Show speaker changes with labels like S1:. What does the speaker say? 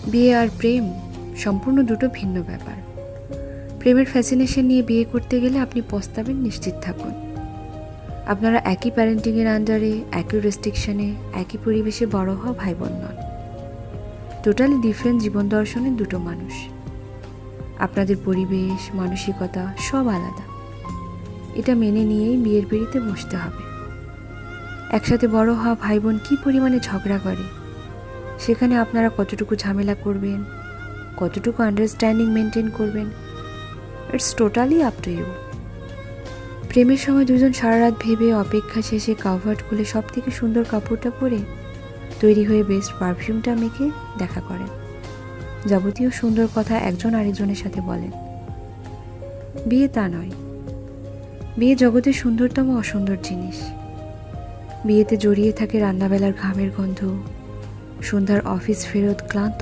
S1: বিয়ে আর প্রেম সম্পূর্ণ দুটো ভিন্ন ব্যাপার। প্রেমের ফ্যাসিনেশন নিয়ে বিয়ে করতে গেলে আপনি পস্তাবেন, নিশ্চিত থাকুন। আপনারা একই প্যারেন্টিংয়ের আন্ডারে, একই রেস্ট্রিকশনে, একই পরিবেশে বড় হওয়া ভাই বোন নন। টোটালি ডিফারেন্ট জীবন দর্শনের দুটো মানুষ। আপনাদের পরিবেশ, মানসিকতা সব আলাদা। এটা মেনে নিয়েই বিয়ের পিঁড়িতে বসতে হবে। একসাথে বড় হওয়া ভাই বোন কী পরিমাণে ঝগড়া করে, সেখানে আপনারা কতটুকু ঝামেলা করবেন, কতটুকু আন্ডারস্ট্যান্ডিং মেনটেন করবেন, it's totally up to you. প্রেমের সময় দুজন সারা রাত ভেবে অপেক্ষা শেষে কাভার্ড খুলে সব থেকে সুন্দর কাপড়টা পরে তৈরি হয়ে বেস্ট পারফিউমটা মেখে দেখা করেন। যাবতীয় সুন্দর কথা একজন আরেকজনের সাথে বলেন। বিয়ে তা নয়। বিয়ে জগতের সুন্দরতম অসুন্দর জিনিস। বিয়েতে জড়িয়ে থাকে রান্নাবেলার ঘামের গন্ধ, সন্ধ্যার অফিস ফেরত ক্লান্ত